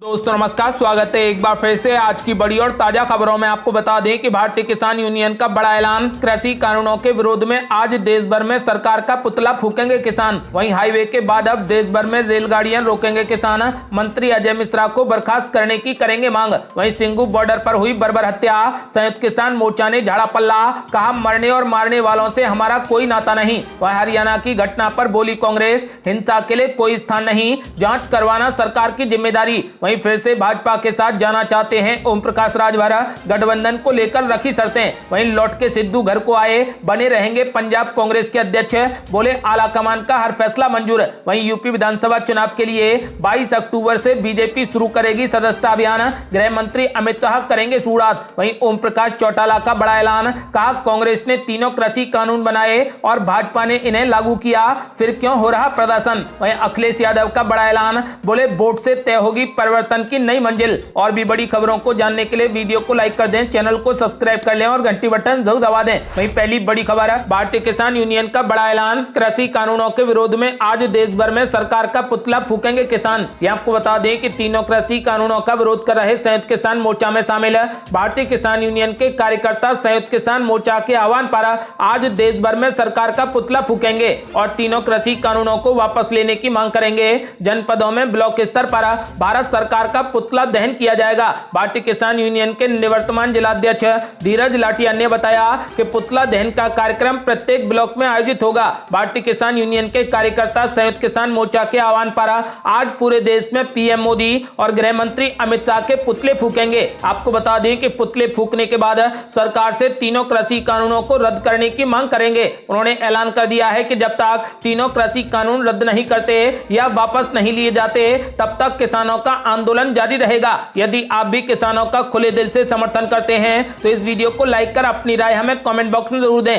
दोस्तों नमस्कार, स्वागत है एक बार फिर से आज की बड़ी और ताजा खबरों में। आपको बता दें कि भारतीय किसान यूनियन का बड़ा ऐलान। कृषि कानूनों के विरोध में आज देश भर में सरकार का पुतला फूकेंगे किसान। वहीं हाईवे के बाद अब देश भर में रेलगाड़ियां रोकेंगे किसान। मंत्री अजय मिश्रा को बर्खास्त करने की करेंगे मांग। वहीं सिंगू बॉर्डर पर हुई बर्बर हत्या, संयुक्त किसान मोर्चा ने झाड़ा पल्ला, कहा मरने और मारने वालों से हमारा कोई नाता नहीं। वह हरियाणा की घटना पर बोली कांग्रेस, हिंसा के लिए कोई स्थान नहीं, जांच करवाना सरकार की जिम्मेदारी। वहीं फिर से भाजपा के साथ जाना चाहते हैं ओम प्रकाश राजभर, गठबंधन को लेकर रखी शर्तें। वहीं लौट के सिद्धू घर को आए, बने रहेंगे पंजाब कांग्रेस के अध्यक्ष, बोले आला कमान का हर फैसला मंजूर। वहीं यूपी विधानसभा चुनाव के लिए 22 अक्टूबर से बीजेपी शुरू करेगी सदस्यता अभियान। गृह मंत्री अमित शाह करेंगे शुरुआत। वहीं ओम प्रकाश चौटाला का बड़ा ऐलान, कहा कांग्रेस ने तीनों कृषि कानून बनाए और भाजपा ने इन्हें लागू किया, फिर क्यों हो रहा प्रदर्शन। वहीं अखिलेश यादव का बड़ा ऐलान, बोले वोट से तय होगी परिवर्तन की नई मंजिल। और भी बड़ी खबरों को जानने के लिए वीडियो को लाइक कर दें, चैनल को सब्सक्राइब कर लें और घंटी बटन जरूर दबा दें। वहीं पहली बड़ी खबर है, भारतीय किसान यूनियन का बड़ा ऐलान। कृषि कानूनों के विरोध में आज देश भर में सरकार का पुतला फूकेंगे किसान। ये आपको बता दें कि तीनों कृषि कानूनों का विरोध कर रहे संयुक्त किसान मोर्चा में शामिल है भारतीय किसान यूनियन के कार्यकर्ता संयुक्त किसान मोर्चा के आह्वान पर आज देश भर में सरकार का पुतला फूकेंगे और तीनों कृषि कानूनों को वापस लेने की मांग करेंगे। जनपदों में ब्लॉक स्तर पर भारत सरकार का पुतला दहन किया जाएगा। भारतीय किसान यूनियन के निवर्तमान जिलाध्यक्ष धीरज लाठिया ने बताया कि पुतला दहन का कार्यक्रम प्रत्येक ब्लॉक में आयोजित होगा। भारतीय किसान यूनियन के कार्यकर्ता संयुक्त किसान मोर्चा के आह्वान पर आज पूरे देश में पीएम मोदी और गृह मंत्री अमित शाह के पुतले फूकेंगे। आपको बता दें कि पुतले फूकने के बाद सरकार से तीनों कृषि कानूनों को रद्द करने की मांग करेंगे। उन्होंने ऐलान कर दिया है कि जब तक तीनों कृषि कानून रद्द नहीं करते या वापस नहीं लिए जाते तब तक किसानों का आंदोलन जारी रहेगा। यदि आप भी किसानों का खुले दिल से समर्थन करते हैं तो इस वीडियो को लाइक कर अपनी राय हमें कमेंट बॉक्स में जरूर दें।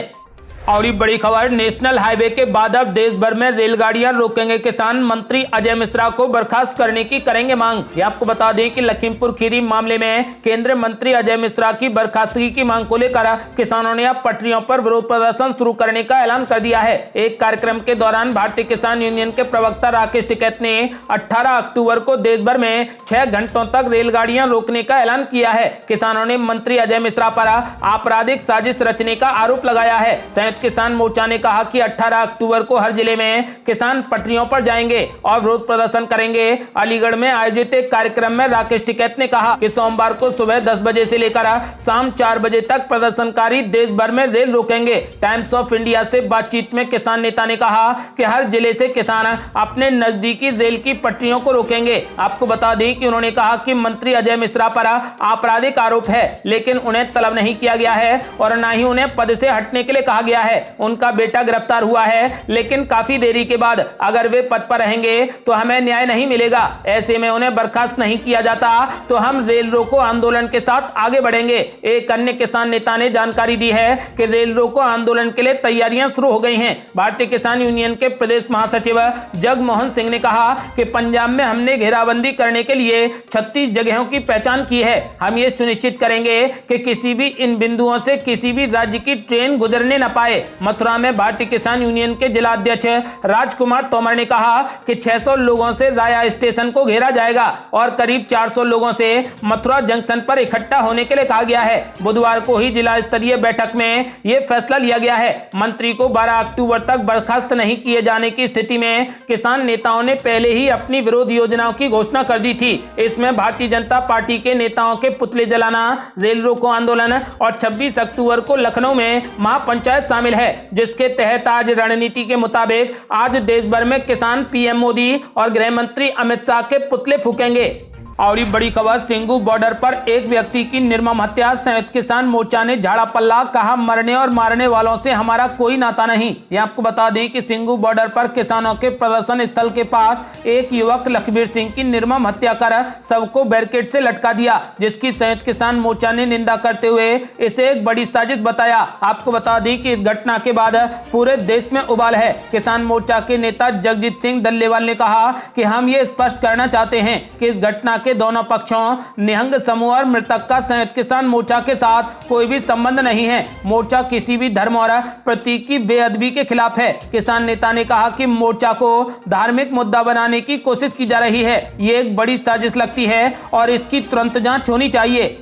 और ये बड़ी खबर, नेशनल हाईवे के बाद अब देश भर में रेलगाड़ियां रोकेंगे किसान। मंत्री अजय मिश्रा को बर्खास्त करने की करेंगे मांग। ये आपको बता दें कि लखीमपुर खीरी मामले में केंद्रीय मंत्री अजय मिश्रा की बर्खास्तगी की मांग को लेकर किसानों ने अब पटरियों पर विरोध प्रदर्शन शुरू करने का ऐलान कर दिया है। एक कार्यक्रम के दौरान भारतीय किसान यूनियन के प्रवक्ता राकेश टिकैत ने 18 अक्टूबर को देश भर में 6 घंटों तक रेलगाड़ियां रोकने का ऐलान किया है। किसानों ने मंत्री अजय मिश्रा पर आपराधिक साजिश रचने का आरोप लगाया है। किसान मोर्चा ने कहा कि 18 अक्टूबर को हर जिले में किसान पटरियों पर जाएंगे और विरोध प्रदर्शन करेंगे। अलीगढ़ में आयोजित एक कार्यक्रम में राकेश टिकैत ने कहा कि सोमवार को सुबह 10 बजे से लेकर शाम 4 बजे तक प्रदर्शनकारी देश भर में रेल रोकेंगे। टाइम्स ऑफ इंडिया से बातचीत में किसान नेता ने कहा कि हर जिले से किसान अपने नजदीकी रेल की पटरियों को रोकेंगे। आपको बता दें कि उन्होंने कहा कि मंत्री अजय मिश्रा पर आपराधिक आरोप है, लेकिन उन्हें तलब नहीं किया गया है और न ही उन्हें पद से हटने के लिए कहा गया है। उनका बेटा गिरफ्तार हुआ है, लेकिन काफी देरी के बाद अगर वे पद पर रहेंगे तो हमें न्याय नहीं मिलेगा। ऐसे में उन्हें बर्खास्त नहीं किया जाता तो हम रेल रोको आंदोलन के साथ आगे बढ़ेंगे। एक अन्य किसान नेता ने जानकारी दी है कि रेल रोको आंदोलन के लिए तैयारियां शुरू हो गई हैं। भारतीय किसान यूनियन के प्रदेश महासचिव जगमोहन सिंह ने कहा कि पंजाब में हमने घेराबंदी करने के लिए 36 जगहों की पहचान की है। हम ये सुनिश्चित करेंगे कि किसी भी इन बिंदुओं से किसी भी राज्य की ट्रेन गुजरने न पाए। मथुरा में भारतीय किसान यूनियन के जिला अध्यक्ष राजकुमार तोमर ने कहा कि 600 लोगों से राया स्टेशन को घेरा जाएगा और करीब 400 लोगों से मथुरा जंक्शन पर इकट्ठा होने के लिए कहा गया है। बुधवार को ही जिला स्तरीय बैठक में यह फैसला लिया गया है। मंत्री को 12 अक्टूबर तक बर्खास्त नहीं किए जाने की स्थिति में किसान नेताओं ने पहले ही अपनी विरोध योजनाओं की घोषणा कर दी थी। इसमें भारतीय जनता पार्टी के नेताओं के पुतले जलाना, रेल रोको आंदोलन और 26 अक्टूबर को लखनऊ में महापंचायत शामिल है, जिसके तहत आज रणनीति के मुताबिक आज देश भर में किसान पीएम मोदी और गृह मंत्री अमित शाह के पुतले फूकेंगे। और ये बड़ी खबर, सिंगू बॉर्डर पर एक व्यक्ति की निर्मम हत्या, संयुक्त किसान मोर्चा ने झाड़ा पल्ला, कहा मरने और मारने वालों से हमारा कोई नाता नहीं। ये आपको बता दें कि सिंगू बॉर्डर पर किसानों के प्रदर्शन स्थल के पास एक युवक लखबीर सिंह की निर्मम हत्या कर सबको बैरिकेड से लटका दिया, जिसकी संयुक्त किसान मोर्चा ने निंदा करते हुए इसे एक बड़ी साजिश बताया। आपको बता दें कि इस घटना के बाद पूरे देश में उबाल है। किसान मोर्चा के नेता जगजीत सिंह डल्लेवाल ने कहा कि हम ये स्पष्ट करना चाहते हैं कि इस घटना के दोनों पक्षों निहंग समूह और मृतक का संयुक्त किसान मोर्चा के साथ कोई भी संबंध नहीं है। मोर्चा किसी भी धर्म और प्रतीक की बेअदबी के खिलाफ है। किसान नेता ने कहा कि मोर्चा को धार्मिक मुद्दा बनाने की कोशिश की जा रही है। ये एक बड़ी साजिश लगती है और इसकी तुरंत जांच होनी चाहिए।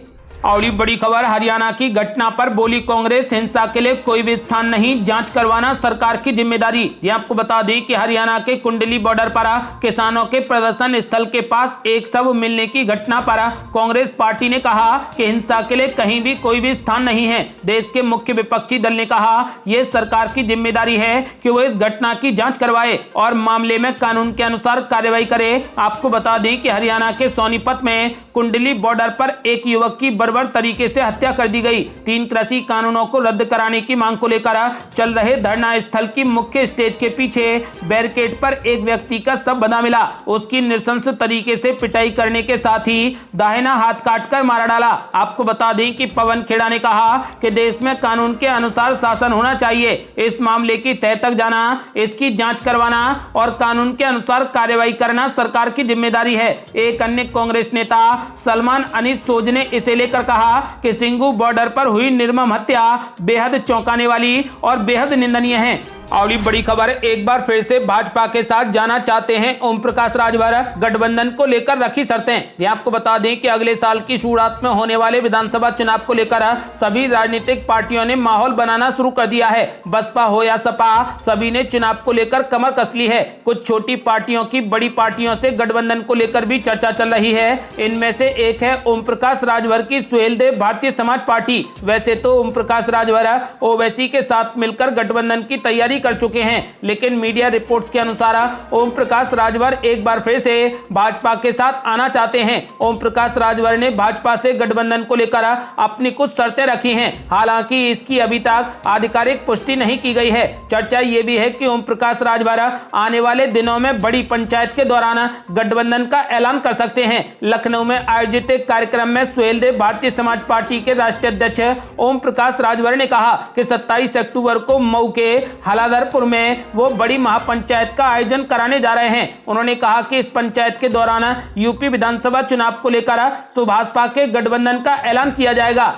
और ये बड़ी खबर, हरियाणा की घटना पर बोली कांग्रेस, हिंसा के लिए कोई भी स्थान नहीं, जांच करवाना सरकार की जिम्मेदारी। ये आपको बता दें कि हरियाणा के कुंडली बॉर्डर पर किसानों के प्रदर्शन स्थल के पास एक शव मिलने की घटना पर कांग्रेस पार्टी ने कहा कि हिंसा के लिए कहीं भी कोई भी स्थान नहीं है। देश के मुख्य विपक्षी दल ने कहा यह सरकार की जिम्मेदारी है कि वो इस घटना की जांच करवाए और मामले में कानून के अनुसार कार्रवाई करे। आपको बता दें कि हरियाणा के सोनीपत में कुंडली बॉर्डर पर एक युवक की बर्बर तरीके से हत्या कर दी गई। 3 कृषि कानूनों को रद्द कराने की मांग को लेकर चल रहे धरना स्थल की मुख्य स्टेज के पीछे बैरिकेड पर एक व्यक्ति का शव बंधा मिला। उसकी नृशंस तरीके से पिटाई करने के साथ ही दाहिना हाथ काटकर मारा डाला। आपको बता दें कि पवन खेड़ा ने कहा कि देश में कानून के अनुसार शासन होना चाहिए। इस मामले की तह तक जाना, इसकी जांच करवाना और कानून के अनुसार कार्रवाई करना सरकार की जिम्मेदारी है। एक अन्य कांग्रेस नेता सलमान अनीस सोज ने इसे लेकर कहा कि सिंघू बॉर्डर पर हुई निर्मम हत्या बेहद चौंकाने वाली और बेहद निंदनीय है। और ये बड़ी खबर, एक बार फिर से भाजपा के साथ जाना चाहते हैं ओम प्रकाश राजभर, गठबंधन को लेकर रखी शर्तें। ये आपको बता दें कि अगले साल की शुरुआत में होने वाले विधानसभा चुनाव को लेकर सभी राजनीतिक पार्टियों ने माहौल बनाना शुरू कर दिया है। बसपा हो या सपा, सभी ने चुनाव को लेकर कमर कस ली है। कुछ छोटी पार्टियों की बड़ी पार्टियों से गठबंधन को लेकर भी चर्चा चल रही है। इनमें से एक है ओम प्रकाश राजभर की सुहेलदेव भारतीय समाज पार्टी। वैसे तो ओम प्रकाश राजभर ओवैसी के साथ मिलकर गठबंधन की तैयारी कर चुके हैं, लेकिन मीडिया रिपोर्ट्स के अनुसार ओम प्रकाश राजभर एक बार फिर से भाजपा के साथ आना चाहते हैं। ओम प्रकाश राजभर ने भाजपा से गठबंधन को लेकर अपनी कुछ शर्तें रखी हैं। हालांकि इसकी अभी तक आधिकारिक पुष्टि नहीं की गई है। चर्चा यह भी है कि ओम प्रकाश राजभर आने वाले दिनों में बड़ी पंचायत के दौरान गठबंधन का ऐलान कर सकते हैं। लखनऊ में आयोजित एक कार्यक्रम में सुहेलदेव भारतीय समाज पार्टी के राष्ट्रीय अध्यक्ष ओम प्रकाश राजभर ने कहा कि 27 अक्टूबर को मऊ के हलादरपुर में वो बड़ी महापंचायत का आयोजन कराने जा रहे हैं। उन्होंने कहा कि इस पंचायत के दौरान यूपी विधानसभा चुनाव को लेकर सुभाषपा के गठबंधन का ऐलान किया जाएगा।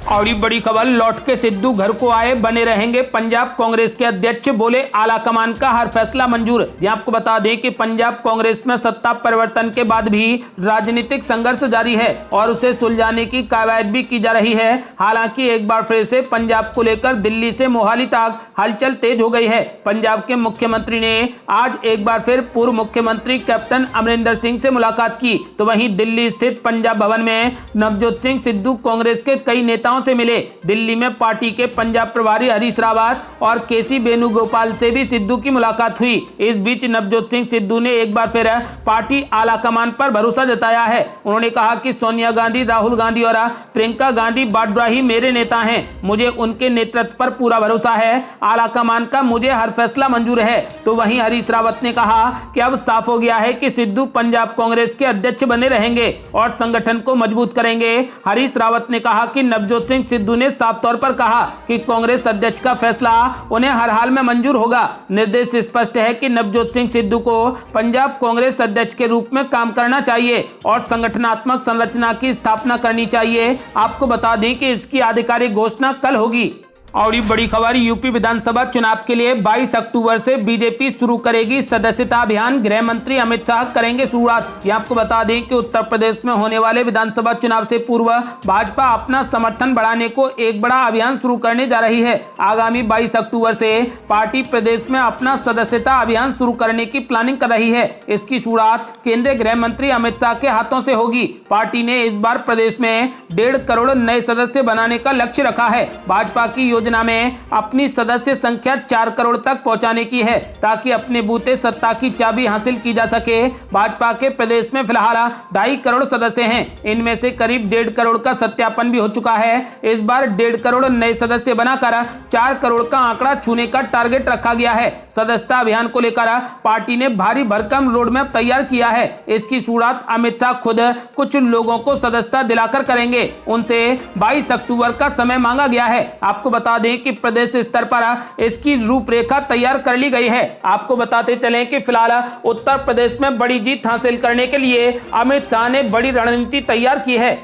और ये बड़ी खबर, लौट के सिद्धू घर को आए, बने रहेंगे पंजाब कांग्रेस के अध्यक्ष, बोले आला कमान का हर फैसला मंजूर। ये आपको बता दें कि पंजाब कांग्रेस में सत्ता परिवर्तन के बाद भी राजनीतिक संघर्ष जारी है और उसे सुलझाने की कवायद भी की जा रही है। हालांकि एक बार फिर से पंजाब को लेकर दिल्ली से मोहाली तक हलचल तेज हो गई है। पंजाब के मुख्यमंत्री ने आज एक बार फिर पूर्व मुख्यमंत्री कैप्टन अमरिंदर सिंह से मुलाकात की, तो वहीं दिल्ली स्थित पंजाब भवन में नवजोत सिंह सिद्धू कांग्रेस के कई नेताओं से मिले। दिल्ली में पार्टी के पंजाब प्रभारी हरीश रावत और केसी वेणुगोपाल से भी सिद्धू की मुलाकात हुई। इस बीच नवजोत सिंह सिद्धू ने एक बार फिर पार्टी आला कमान पर भरोसा जताया है। उन्होंने कहा कि सोनिया गांधी, राहुल गांधी और प्रियंका गांधी वाड्रा ही मेरे नेता हैं। मुझे उनके नेतृत्व पर पूरा भरोसा है। आला कमान का मुझे हर फैसला मंजूर है। तो वहीं हरीश रावत ने कहा कि अब साफ हो गया है कि सिद्धू पंजाब कांग्रेस के अध्यक्ष बने रहेंगे और संगठन को मजबूत करेंगे। हरीश रावत ने कहा कि नवजोत सिंह सिद्धू ने साफ तौर पर कहा कि कांग्रेस अध्यक्ष का फैसला उन्हें हर हाल में मंजूर होगा। निर्देश स्पष्ट है कि नवजोत सिंह सिद्धू को पंजाब कांग्रेस अध्यक्ष के रूप में काम करना चाहिए और संगठनात्मक संरचना की स्थापना करनी चाहिए। आपको बता दें कि इसकी आधिकारिक घोषणा कल होगी। और ये बड़ी खबर, यूपी विधानसभा चुनाव के लिए 22 अक्टूबर से बीजेपी शुरू करेगी सदस्यता अभियान, गृह मंत्री अमित शाह करेंगे शुरुआत। ये आपको बता दें कि उत्तर प्रदेश में होने वाले विधानसभा चुनाव से पूर्व भाजपा अपना समर्थन बढ़ाने को एक बड़ा अभियान शुरू करने जा रही है। आगामी 22 अक्टूबर से पार्टी प्रदेश में अपना सदस्यता अभियान शुरू करने की प्लानिंग कर रही है। इसकी शुरुआत केंद्रीय गृह मंत्री अमित शाह के हाथों से होगी। पार्टी ने इस बार प्रदेश में 1.5 करोड़ नए सदस्य बनाने का लक्ष्य रखा है। भाजपा की योजना में अपनी सदस्य संख्या 4 करोड़ तक पहुंचाने की है, ताकि अपने बूते सत्ता की चाबी हासिल की जा सके। भाजपा के प्रदेश में फिलहाल 2.5 करोड़ सदस्य हैं। इनमें से करीब 1.5 करोड़ का सत्यापन भी हो चुका है। इस बार 1.5 करोड़ नए सदस्य बनाकर 4 करोड़ का आंकड़ा छूने का टारगेट रखा गया है। सदस्यता अभियान को लेकर पार्टी ने भारी भरकम रोड मैप तैयार किया है। इसकी शुरुआत अमित शाह खुद कुछ लोगों को सदस्यता दिलाकर करेंगे। उनसे 22 अक्टूबर का समय मांगा गया है। आपको बता बता दें कि प्रदेश स्तर पर इसकी रूपरेखा तैयार कर ली गई है। आपको बताते चलें कि फिलहाल उत्तर प्रदेश में बड़ी जीत हासिल करने के लिए अमित शाह ने बड़ी रणनीति तैयार की है।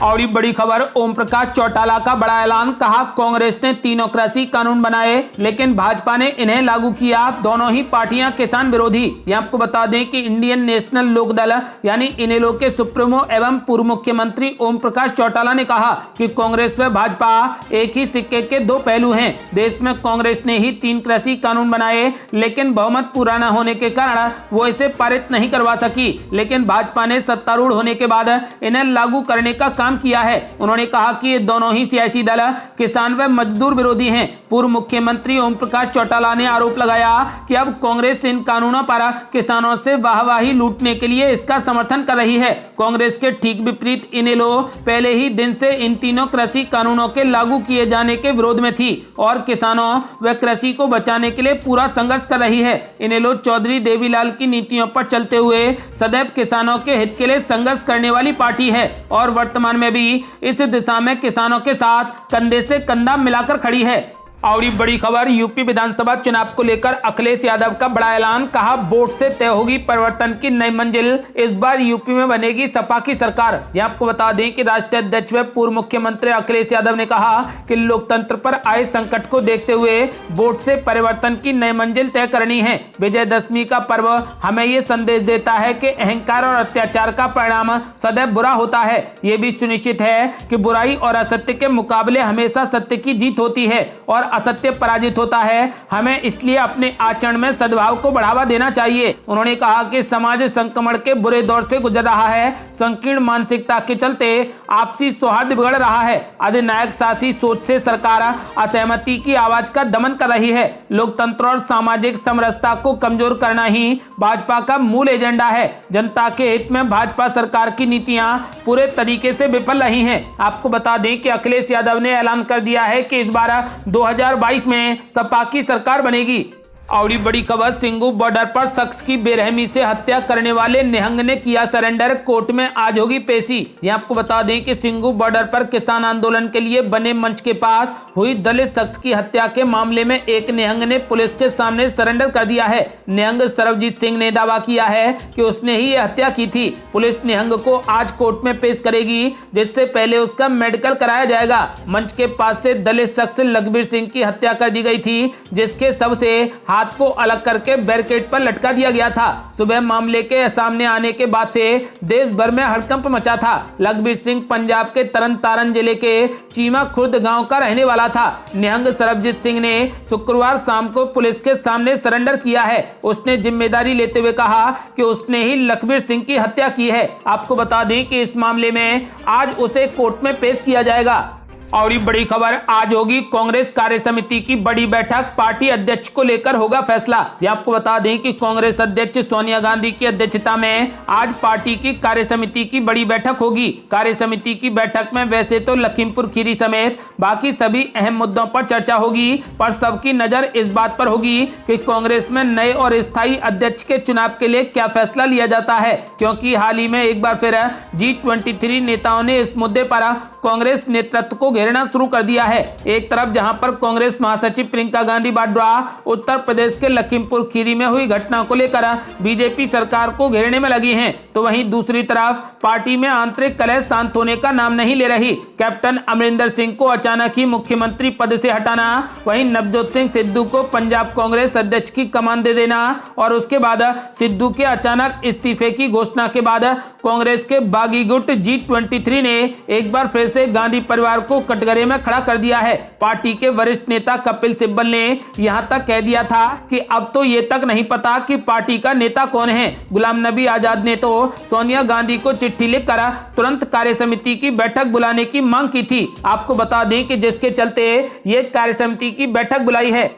और ये बड़ी खबर, ओम प्रकाश चौटाला का बड़ा ऐलान, कहा कांग्रेस ने तीनों कृषि कानून बनाए लेकिन भाजपा ने इन्हें लागू किया, दोनों ही पार्टियां किसान विरोधी। ये आपको बता दें कि इंडियन नेशनल लोक दल यानी इनेलो के सुप्रीमो एवं पूर्व मुख्यमंत्री ओम प्रकाश चौटाला ने कहा कि कांग्रेस व भाजपा एक ही सिक्के के दो पहलू हैं। देश में कांग्रेस ने ही 3 कृषि कानून बनाए लेकिन बहुमत पूरा न होने के कारण वो इसे पारित नहीं करवा सकी, लेकिन भाजपा ने सत्तारूढ़ होने के बाद इन्हें लागू करने का काम किया है। उन्होंने कहा कि ये दोनों ही सियासी दल किसान व मजदूर विरोधी हैं। पूर्व मुख्यमंत्री ओम प्रकाश चौटाला ने आरोप लगाया कि अब कांग्रेस इन कानूनों पर किसानों से वाहवाही लूटने के लिए इसका समर्थन कर रही है। कांग्रेस के ठीक विपरीत इनेलो पहले ही दिन से इन तीनों कृषि कानूनों के लागू किए जाने के विरोध में थी और किसानों व कृषि को बचाने के लिए पूरा संघर्ष कर रही है। इनेलो चौधरी देवीलाल की नीतियों पर चलते हुए सदैव किसानों के हित के लिए संघर्ष करने वाली पार्टी है और वर्तमान में भी इस दिशा में किसानों के साथ कंधे से कंधा मिलाकर खड़ी है। और ये बड़ी खबर, यूपी विधानसभा चुनाव को लेकर अखिलेश यादव का बड़ा ऐलान, कहा वोट से तय होगी परिवर्तन की नई मंजिल, इस बार यूपी में बनेगी सपा की सरकार। यह आपको बता दें कि राष्ट्रीय अध्यक्ष व पूर्व मुख्यमंत्री अखिलेश यादव ने कहा कि लोकतंत्र पर आए संकट को देखते हुए वोट से परिवर्तन की नई मंजिल तय करनी है। विजयदशमी का पर्व हमें ये संदेश देता है कि अहंकार और अत्याचार का परिणाम सदैव बुरा होता है। ये भी सुनिश्चित है कि बुराई और असत्य के मुकाबले हमेशा सत्य की जीत होती है और असत्य पराजित होता है। हमें इसलिए अपने आचरण में सद्भाव को बढ़ावा देना चाहिए। उन्होंने कहा कि समाज संक्रमण के बुरे दौर से गुजर रहा है, संकीर्ण मानसिकता के चलते आपसी सौहार्द बिगड़ रहा है, अधिनायक शासी सोच से सरकार असहमति की आवाज का दमन कर रही है। लोकतंत्र और सामाजिक समरसता को कमजोर करना ही भाजपा का मूल एजेंडा है। जनता के हित में भाजपा सरकार की नीतियां पूरे तरीके से विफल रही हैं। आपको बता दें कि अखिलेश यादव ने ऐलान कर दिया है कि इस बार 2022 में सपा की सरकार बनेगी। और बड़ी खबर, सिंगू बॉर्डर पर शख्स की बेरहमी से हत्या करने वाले निहंग ने किया सरेंडर, कोर्ट में आज होगी पेशी। यह आपको बता दें कि सिंगू बॉर्डर पर किसान आंदोलन के लिए बने मंच के पास हुई दलित शख्स की हत्या के मामले में एक निहंग ने पुलिस के सामने सरेंडर कर दिया है। निहंग सरबजीत सिंह ने दावा किया है कि उसने ही यह हत्या की थी। पुलिस निहंग को आज कोर्ट में पेश करेगी, जिससे पहले उसका मेडिकल कराया जाएगा। मंच के पास से दलित शख्स लखबीर सिंह की हत्या कर दी गई थी, जिसके शव से हाथ को अलग करके बैरिकेड पर लटका दिया गया था। सुबह मामले के सामने आने के बाद से देश भर में हड़कंप मचा था। लखबीर सिंह पंजाब के तरन तारण जिले के चीमा खुर्द गांव का रहने वाला था। निहंग सरबजीत सिंह ने शुक्रवार शाम को पुलिस के सामने सरेंडर किया है। उसने जिम्मेदारी लेते हुए कहा कि उसने ही लखबीर सिंह की हत्या की है। आपको बता दें कि इस मामले में आज उसे कोर्ट में पेश किया जाएगा। और ये बड़ी खबर, आज होगी कांग्रेस कार्य समिति की बड़ी बैठक, पार्टी अध्यक्ष को लेकर होगा फैसला। ये आपको बता दें कि कांग्रेस अध्यक्ष सोनिया गांधी की अध्यक्षता में आज पार्टी की कार्य समिति की बड़ी बैठक होगी। कार्य समिति की बैठक में वैसे तो लखीमपुर खीरी समेत बाकी सभी अहम मुद्दों पर चर्चा होगी, पर सबकी नजर इस बात पर होगी कि कांग्रेस में नए और स्थायी अध्यक्ष के चुनाव के लिए क्या फैसला लिया जाता है, क्योंकि हाल ही में एक बार फिर G23 नेताओं ने इस मुद्दे पर कांग्रेस नेतृत्व को घेरना शुरू कर दिया है। एक तरफ जहां पर कांग्रेस महासचिव प्रियंका गांधी वाड्रा उत्तर प्रदेश के लखीमपुर खीरी में हुई घटना को लेकर बीजेपी सरकार को घेरने में लगी हैं, तो वहीं दूसरी तरफ पार्टी में आंतरिक कलह शांत होने का नाम नहीं ले रही। कैप्टन अमरिंदर सिंह को अचानक ही मुख्यमंत्री पद से हटाना, वहीं नवजोत सिंह सिद्धू को पंजाब कांग्रेस अध्यक्ष की कमान दे देना और उसके बाद सिद्धू के अचानक इस्तीफे की घोषणा के बाद कांग्रेस के बागी गुट G23 ने एक बार फिर से गांधी परिवार को कटघरे में खड़ा कर दिया है। पार्टी के वरिष्ठ नेता कपिल सिब्बल ने यहां तक कह दिया था कि अब तो ये तक नहीं पता कि पार्टी का नेता कौन है। गुलाम नबी आजाद ने तो सोनिया गांधी को चिट्ठी लिखकर तुरंत कार्य समिति की बैठक बुलाने की मांग की थी। आपको बता दें कि जिसके चलते ये कार्य समिति की बैठक बुलाई है।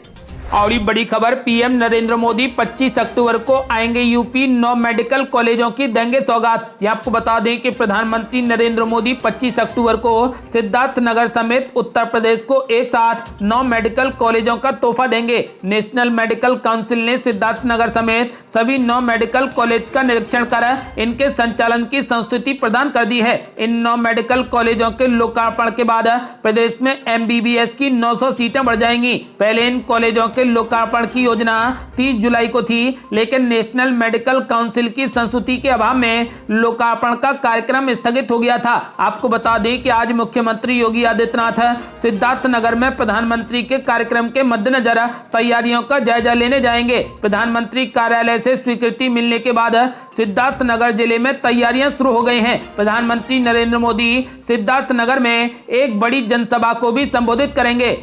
और ये बड़ी खबर, पीएम नरेंद्र मोदी 25 अक्टूबर को आएंगे यूपी, 9 मेडिकल कॉलेजों की देंगे सौगात। ये आपको बता दें कि प्रधानमंत्री नरेंद्र मोदी 25 अक्टूबर को सिद्धार्थनगर समेत उत्तर प्रदेश को एक साथ 9 मेडिकल कॉलेजों का तोहफा देंगे। नेशनल मेडिकल काउंसिल ने सिद्धार्थनगर समेत सभी 9 मेडिकल कॉलेज का निरीक्षण कर इनके संचालन की संस्तुति प्रदान कर दी है। इन 9 मेडिकल कॉलेजों के लोकार्पण के बाद प्रदेश में एमबीबीएस की 900 सीटें बढ़ जाएंगी। पहले इन कॉलेजों के लोकार्पण की योजना 30 जुलाई को थी, लेकिन नेशनल मेडिकल काउंसिल की संस्तुति के अभाव में लोकार्पण का कार्यक्रम स्थगित हो गया था। आपको बता दें कि आज मुख्यमंत्री योगी आदित्यनाथ सिद्धार्थनगर में प्रधानमंत्री के कार्यक्रम के मद्देनजर तैयारियों का जायजा लेने जाएंगे। प्रधानमंत्री कार्यालय से स्वीकृति मिलने के बाद सिद्धार्थनगर जिले में तैयारियां शुरू हो गई हैं। प्रधानमंत्री नरेंद्र मोदी सिद्धार्थनगर में एक बड़ी जनसभा को भी संबोधित करेंगे।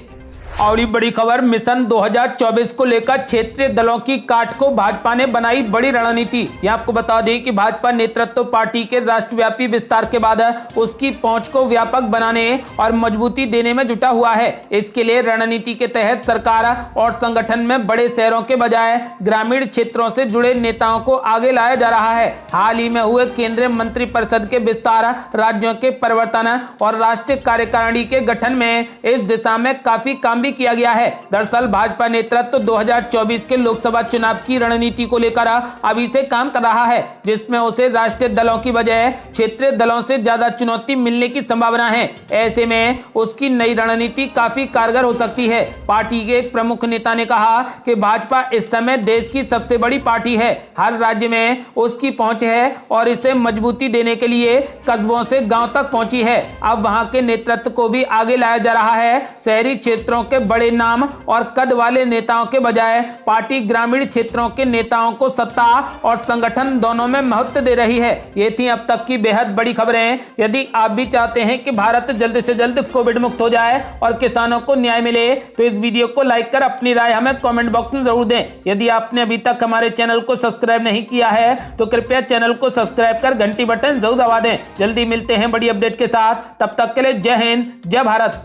और ये बड़ी खबर, मिशन 2024 को लेकर क्षेत्रीय दलों की काट को भाजपा ने बनाई बड़ी रणनीति। यह आपको बता दें कि भाजपा नेतृत्व पार्टी के राष्ट्रव्यापी विस्तार के बाद उसकी पहुंच को व्यापक बनाने और मजबूती देने में जुटा हुआ है। इसके लिए रणनीति के तहत सरकार और संगठन में बड़े शहरों के बजाय ग्रामीण क्षेत्रों से जुड़े नेताओं को आगे लाया जा रहा है। हाल ही में हुए केंद्रीय मंत्रिपरिषद के विस्तार, राज्यों के परिवर्तन और राष्ट्रीय कार्यकारिणी के गठन में इस दिशा में काफी काम किया गया है। दरअसल भाजपा नेतृत्व 2024 के लोकसभा चुनाव की रणनीति को लेकर अभी से काम कर रहा है, जिसमें उसे राष्ट्रीय दलों की बजाय क्षेत्रीय दलों से ज्यादा चुनौती मिलने की संभावना है। ऐसे में उसकी नई रणनीति काफी कारगर हो सकती है। पार्टी के एक प्रमुख नेता ने कहा कि भाजपा इस समय देश की सबसे बड़ी पार्टी है, हर राज्य में उसकी पहुंच है और इसे मजबूती देने के लिए कस्बों से गांव तक पहुंची है। अब वहां के नेतृत्व को भी आगे लाया जा रहा है। शहरी क्षेत्रों के बड़े नाम और कद वाले नेताओं के बजाय पार्टी ग्रामीण क्षेत्रों के नेताओं को सत्ता और संगठन दोनों में महत्व दे रही है। ये थी अब तक की बेहद बड़ी खबरें। यदि आप भी चाहते हैं कि भारत जल्द से जल्द कोविड मुक्त हो जाए और किसानों को न्याय मिले, तो इस वीडियो को लाइक कर अपनी राय हमें कमेंट बॉक्स में जरूर दें। यदि आपने अभी तक हमारे चैनल को सब्सक्राइब नहीं किया है तो कृपया चैनल को सब्सक्राइब कर घंटी बटन जरूर दबा दें। जल्दी मिलते हैं बड़ी अपडेट के साथ, तब तक के लिए जय हिंद, जय भारत।